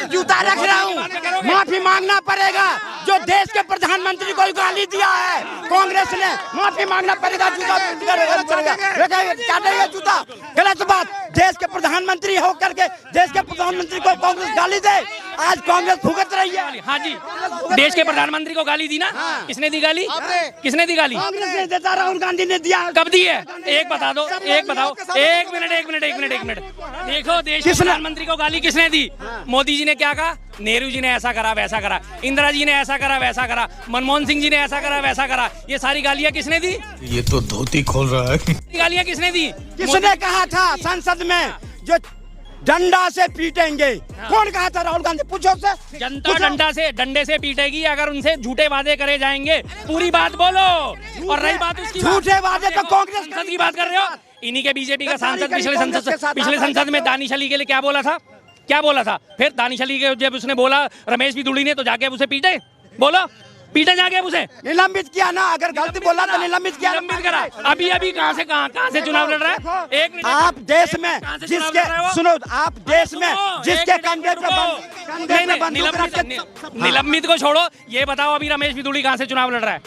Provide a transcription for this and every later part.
जूता रख रहा हूँ, माफी मांगना पड़ेगा। जो देश के प्रधानमंत्री को गाली दिया है कांग्रेस ने, माफी मांगना पड़ेगा। जूता काटेगा जूता, गलत बात। देश के प्रधानमंत्री हो करके देश के प्रधानमंत्री को कांग्रेस गाली दे, आज कांग्रेस भुगत रही है। हाँ जी, देश के प्रधानमंत्री को गाली दी ना? किसने दी गाली? किसने दी गाली? कांग्रेस ने देता, राहुल गांधी ने दिया। कब दी है? एक बता दो, एक बताओ। एक मिनट देखो, देश के प्रधानमंत्री को गाली किसने दी? मोदी जी ने क्या कहा? नेहरू जी ने ऐसा करा वैसा करा, इंदिरा जी ने ऐसा करा वैसा करा, मनमोहन सिंह जी ने ऐसा करा वैसा करा। ये सारी गालियां किसने दी? ये तो धोती खोल रहा है। गालियां किसने दी? किसने कहा था संसद में जो डंडा से पीटेंगे? कौन कहा था? राहुल गांधी। पूछो से। जनता डंडे से पीटेगी अगर उनसे झूठे वादे करे जाएंगे। पूरी बात बोलो। और रही बात उसकी, झूठे वादे तो कांग्रेस संसद की बात कर रहे हो। इन्हीं के बीजेपी का सांसद पिछले संसद में दानिश अली के लिए क्या बोला था? क्या बोला था? फिर दानिश अली के जब उसने बोला रमेश बिदुड़ी ने, तो जाके उसे पीटे। बोलो, पीटे जाके उसे निलंबित किया ना। अगर गलती बोला तो निलंबित किया, निलंबित करा। अभी कहाँ से चुनाव लड़ रहा है? एक मिनट, आप देश में जिसके सुनो, आप देश में जिसके कंधे पे निलंबित को छोड़ो, ये बताओ अभी रमेश बिदुड़ी कहाँ से चुनाव लड़ रहा है?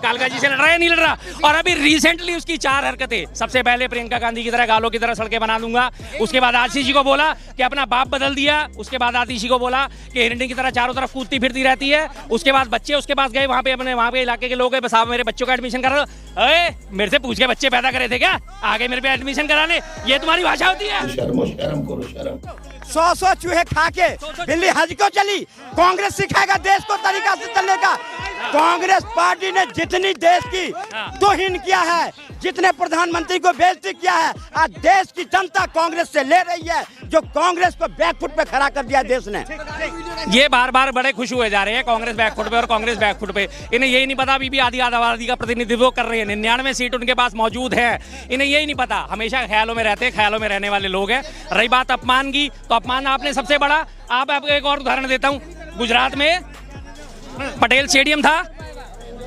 कालका जी से लड़ रहा है, नहीं लड़ रहा? और अभी रिसेंटली उसकी 4 हरकतें, सबसे पहले प्रियंका गांधी की तरह गालों की तरह सड़कें बना दूंगा, उसके बाद आशीष जी को बोला कि अपना बाप बदल दिया, उसके बाद आशीष जी को बोला कि हिरणी की तरह चारों तरफ कूदती फिरती रहती है, उसके बाद बच्चे उसके पास गए, वहाँ पे इलाके के लोग बस आप मेरे बच्चों का एडमिशन करा लो। मेरे से पूछ के बच्चे पैदा करे थे क्या? आगे मेरे पे एडमिशन कराने? ये तुम्हारी भाषा होती है? शर्म करो शर्म। 100 चूहे खा के दिल्ली हज को चली। कांग्रेस सिखाएगा देश को तरीका से चलने का। कांग्रेस पार्टी ने जितनी देश की तौहीन किया है, जितने प्रधानमंत्री को बेइज्जती किया है, आज देश की जनता कांग्रेस से ले रही है। जो कांग्रेस को बैकफुट पे खड़ा कर दिया देश ने। ये बार बड़े खुश हुए जा रहे हैं कांग्रेस बैकफुट पे और कांग्रेस बैकफुट पे। इन्हें यही नहीं पता अभी भी आधी आबादी का प्रतिनिधित्व कर रहे हैं। 99 सीट उनके पास मौजूद है। इन्हें यही नहीं पता, हमेशा ख्यालों में रहते हैं, ख्यालों में रहने वाले लोग हैं। रही बात अपमान की, तो अपमान आपने सबसे बड़ा, आपको एक और उदाहरण देता हूँ। गुजरात में पटेल स्टेडियम था,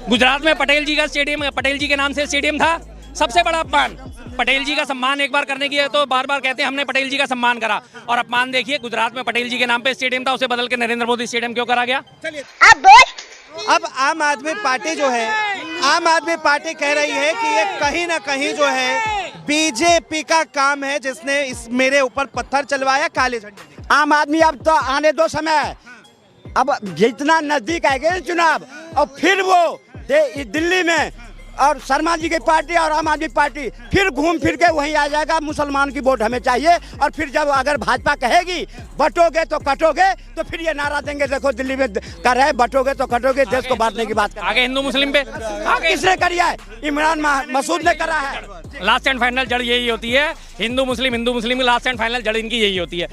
गुजरात में पटेल जी का स्टेडियम, पटेल जी के नाम से स्टेडियम था। सबसे बड़ा अपमान। पटेल जी का सम्मान एक बार करने की है तो बार कहते हैं हमने पटेल जी का सम्मान करा, और अपमान देखिए, गुजरात में पटेल जी के नाम पे स्टेडियम था, उसे बदल के नरेंद्र मोदी स्टेडियम क्यों करा गया? अब आम आदमी पार्टी जो है, आम आदमी पार्टी कह रही है कि ये कहीं ना कहीं जो है बीजेपी का काम है, जिसने इस मेरे ऊपर पत्थर चलवाया, काले झंडे। आम आदमी अब तो आने दो समय, अब जितना नजदीक आएंगे चुनाव, और फिर वो दिल्ली में और शर्मा जी की पार्टी और आम आदमी पार्टी फिर घूम फिर के वहीं आ जाएगा। मुसलमान की वोट हमें चाहिए। और फिर जब अगर भाजपा कहेगी बटोगे तो कटोगे, तो फिर ये नारा देंगे, देखो दिल्ली में कर रहे बटोगे तो कटोगे, देश को बांटने की बात। आगे हिंदू मुस्लिम पे आगे किसने करी है? इमरान मसूद ने करा है। लास्ट एंड फाइनल जड़ यही होती है, हिंदू मुस्लिम लास्ट एंड फाइनल जड़ इनकी यही होती है।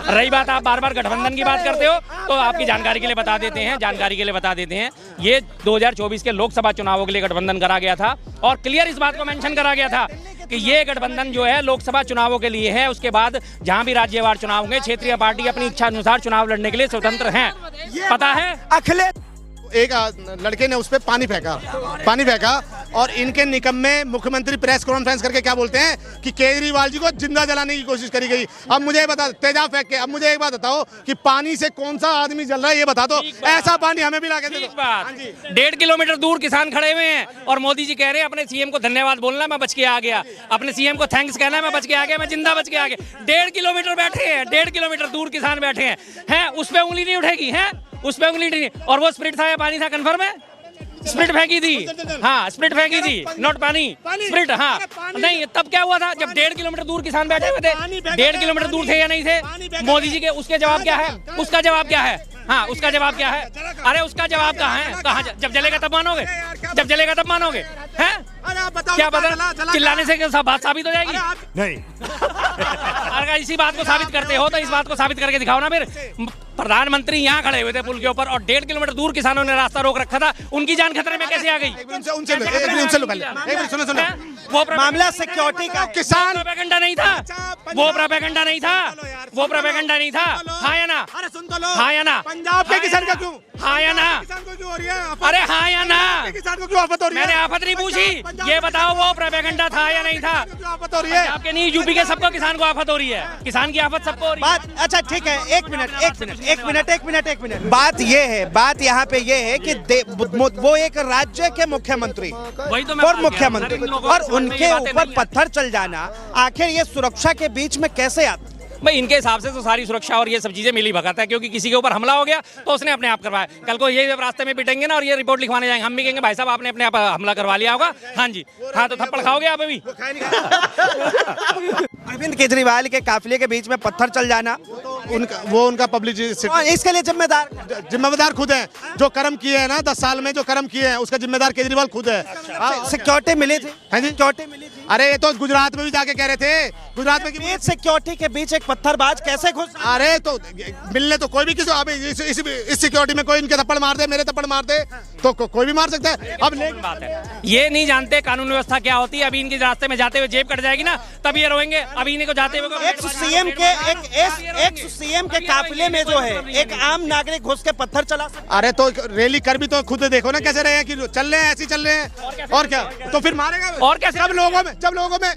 रही बात, आप बार गठबंधन की बात करते हो, तो आपकी जानकारी के लिए बता देते हैं, ये 2024 के लोकसभा चुनावों के लिए गठबंधन करा गया था, और क्लियर इस बात को मेंशन करा गया था कि ये गठबंधन जो है लोकसभा चुनावों के लिए है। उसके बाद जहां भी राज्यवार चुनाव होंगे, क्षेत्रीय पार्टी अपनी इच्छा अनुसार चुनाव लड़ने के लिए स्वतंत्र हैं। पता है? अखिलेश एक लड़के ने उस पर पानी फेंका और इनके निकम्मे मुख्यमंत्री प्रेस कॉन्फ्रेंस करके क्या बोलते हैं कि केजरीवाल जी को जिंदा जलाने की कोशिश करी गई। अब मुझे बता, तेजाब फेंक के, अब मुझे एक बात बताओ कि पानी से कौन सा आदमी जल रहा है, ये बता दो। ऐसा पानी हमें भी लाके दे दो। 1.5 किलोमीटर दूर किसान खड़े हुए हैं और मोदी जी कह रहे हैं अपने सीएम को धन्यवाद बोलना, मैं बच के आ गया। अपने सीएम को थैंक्स कहना, मैं बच के आ गया, मैं जिंदा बच के आ गया। 1.5 किलोमीटर बैठे हैं, 1.5 किलोमीटर दूर किसान बैठे हैं, उस पर उंगली नहीं उठेगी, है उस पर उंगली नहीं। और वो स्प्रिट था या पानी था, कंफर्म है? स्प्रिट फेंकी थी, हाँ स्प्रिट फेंकी थी, नॉट पानी, स्प्रिट। हाँ नहीं, तब क्या हुआ था जब 1.5 किलोमीटर दूर किसान बैठे हुए थे? 1.5 किलोमीटर दूर थे या नहीं थे? मोदी जी के उसके जवाब क्या है? उसका जवाब क्या है? हाँ उसका जवाब क्या है? अरे उसका जवाब कहाँ है? कहाँ? जब जलेगा तब मानोगे, जब जलेगा तब मानोगे, हैं? क्या पता चिल्लाने से बात साबित हो जाएगी? नहीं। अगर इसी बात को साबित करते हो तो इस बात को साबित करके दिखाओ ना। फिर प्रधानमंत्री यहाँ खड़े हुए थे पुल के ऊपर और 1.5 किलोमीटर दूर किसानों ने रास्ता रोक रखा था, उनकी जान खतरे में कैसे आ गई? उनसे सुनो, मामला सिक्योरिटी का है। किसान प्रोपेगेंडा नहीं था, वो प्रोपेगेंडा नहीं था, वो प्रोपेगेंडा नहीं था। हाँ या ना? अरे सुन तो लो, हाँ या ना? पंजाब के किसान का क्यों? हाँ या ना? किसान को क्यों हो रही है आफत? अरे हाँ या ना? किसान को क्यों आफत हो रही है? मैंने आफत नहीं पूछी, ये बताओ वो प्रोपेगेंडा था या नहीं था? क्यों आफत हो रही है? आपके नहीं, यूपी के सबको किसान को आफत हो रही है, किसान की आफत सबको हो रही है। बात अच्छा ठीक है, एक मिनट। बात ये है, बात यहाँ पे ये है कि वो एक राज्य के मुख्यमंत्री वही तो मैं और बात कह रहा हूं, मुख्यमंत्री सर, इन लोगों और के मन में उनके ये बातें ऊपर नहीं है। पत्थर चल जाना, आखिर ये सुरक्षा के बीच में कैसे आता? भाई इनके हिसाब से तो सारी सुरक्षा और ये सब चीजें मिली भगत है, क्योंकि किसी के ऊपर हमला हो गया तो उसने अपने आप करवाया। कल को ये जब रास्ते में पिटेंगे ना और ये रिपोर्ट लिखवाने जाएंगे, हम भी कहेंगे भाई साहब आपने अपने आप हमला करवा लिया होगा। हाँ जी, हाँ तो थप्पड़ खाओगे आप अभी। अरविंद केजरीवाल के काफिले के बीच में पत्थर चल जाना, उनका पब्लिसिटी, और इसके लिए जिम्मेदार खुद है। जो कर्म किए हैं ना 10 साल में, जो कर्म किए हैं उसका जिम्मेदार केजरीवाल खुद है। सिक्योरिटी मिली थी। हाँ जी, सिक्योरिटी मिली थी। अरे ये तो गुजरात में भी जाके कह रहे थे, गुजरात में बीच सिक्योरिटी के बीच एक पत्थरबाज कैसे घुस? अरे तो मिलने तो कोई भी किसी, अभी इस सिक्योरिटी में कोई इनके थप्पड़ मार दे, मेरे थप्पड़ मार दे तो कोई भी मार सकता है। अब बात है, ये नहीं जानते कानून व्यवस्था क्या होती है। अभी इनके रास्ते में जाते हुए जेब कट जाएगी ना, तब ये रोएंगे। अभी इन्हीं को जाते हुए एक सीएम के काफिले में जो है एक आम नागरिक घुस के पत्थर चला सकता। अरे तो रैली कर भी तो खुद देखो ना कैसे रहे हैं, कि चल रहे हैं ऐसे चल रहे हैं और क्या, तो फिर मारेगा और कैसे? जब लोगों में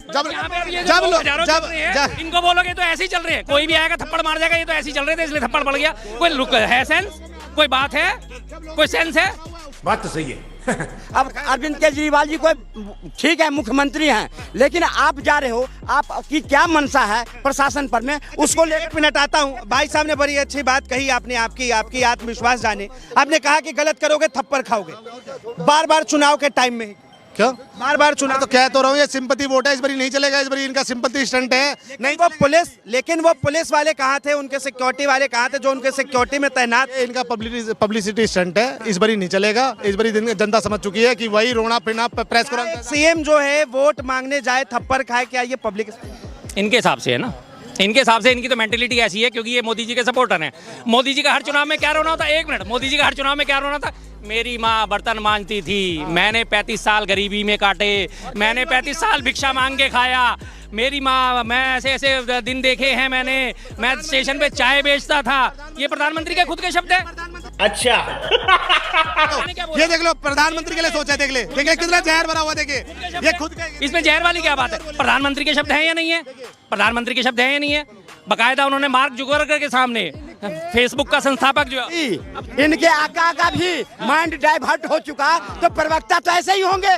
इनको बोलोगे तो ऐसे ही चल रहे हैं, कोई भी आएगा थप्पड़ मार जाएगा, ये तो ऐसे ही चल रहे थे इसलिए थप्पड़ पड़ गया। कोई लुक है, सेंस, कोई बात है, कोई सेंस है? बात तो सही है। अब अरविंद केजरीवाल जी कोई ठीक है मुख्यमंत्री हैं, लेकिन आप जा रहे हो, आपकी क्या मंशा है प्रशासन पर में, उसको ले। एक मिनट आता हूँ। भाई साहब ने बड़ी अच्छी बात कही, आपने आपकी आत्मविश्वास जाने। आपने कहा कि गलत करोगे थप्पड़ खाओगे, बार चुनाव के टाइम में। क्यों बार चुनाव? तो कह तो रहा हूँ, ये सिंपैथी वोट है, इस बारी नहीं चलेगा, इस बारी इनका सिंपैथी स्टंट है। नहीं वो पुलिस वाले कहाँ थे, उनके सिक्योरिटी वाले कहाँ थे जो उनके सिक्योरिटी में तैनात? इनका पब्लिसिटी स्टंट है, इस बारी नहीं चलेगा। इस बारी जनता समझ चुकी है कि वही रोना फिरना प्रेस कॉन्फ्रेंस। सीएम जो है वोट मांगने जाए थप्पड़ खाए, क्या ये पब्लिक? इनके हिसाब से है ना, इनके हिसाब से इनकी तो मेंटेलिटी ऐसी है, क्योंकि ये मोदी जी के सपोर्टर हैं। मोदी जी का हर चुनाव में क्या रोना होता? एक मिनट, मोदी जी का हर चुनाव में क्या रोना था? मेरी माँ बर्तन मांजती थी, मैंने 35 साल गरीबी में काटे, मैंने 35 साल भिक्षा मांग के खाया, मेरी माँ, मैं ऐसे ऐसे दिन देखे हैं मैंने, मैं स्टेशन पे चाय बेचता था। ये प्रधानमंत्री के खुद के शब्द है। अच्छा। ये देख लो, प्रधानमंत्री के लिए सोचा, देख ले कितना जहर भरा हुआ, देखिए ये खुद का। इसमें जहर वाली क्या बात है? प्रधानमंत्री के शब्द हैं या नहीं है? प्रधानमंत्री के शब्द हैं या नहीं है? बकायदा उन्होंने मार्क जुकरबर्ग के सामने, फेसबुक का संस्थापक जो इनके आका का भी माइंड डाइवर्ट हो चुका, तो प्रवक्ता तो ऐसे ही होंगे,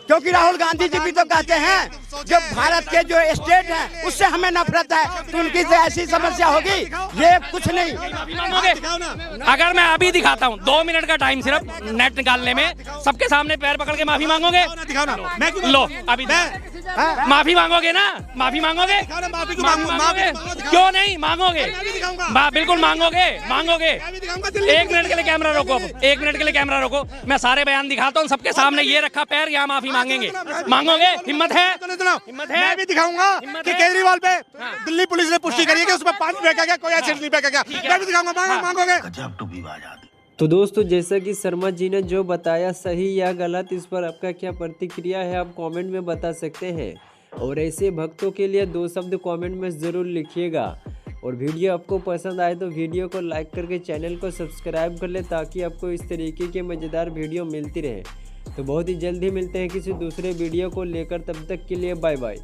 क्योंकि राहुल गांधी जी भी तो कहते हैं जो भारत के जो स्टेट हैं उससे हमें नफरत है, तो उनकी तो ऐसी समस्या होगी। ये कुछ नहीं मांगोगे। अगर मैं अभी दिखाता हूँ 2 मिनट का टाइम सिर्फ नेट निकालने में, सबके सामने पैर पकड़ के माफी मांगोगे? लो अभी माफी मांगोगे ना, माफी मांगोगे? क्यों नहीं मांगोगे? बिल्कुल मांगोगे। 1 मिनट के लिए कैमरा रोको, 1 मिनट के लिए कैमरा रोको, मैं सारे बयान दिखाता हूँ सबके सामने। ये रखा पैर, यहाँ माफी मांगेंगे, मांगोगे? हिम्मत है? हिम्मत है? मैं भी दिखाऊंगा कि केजरीवाल पे दिल्ली पुलिस ने पुष्टि करी है कि उसमें पानी फेंका गया, कोई एसिड नहीं फेंका गया। मैं भी दिखाऊंगा, मांगोगे। तो दोस्तों, जैसा कि शर्मा जी ने जो बताया, सही या गलत, इस पर आपका क्या प्रतिक्रिया है आप कमेंट में बता सकते हैं। और ऐसे भक्तों के लिए 2 शब्द कमेंट में ज़रूर लिखिएगा। और वीडियो आपको पसंद आए तो वीडियो को लाइक करके चैनल को सब्सक्राइब कर ले, ताकि आपको इस तरीके के मज़ेदार वीडियो मिलती रहे। तो बहुत ही जल्द ही मिलते हैं किसी दूसरे वीडियो को लेकर, तब तक के लिए बाय बाय।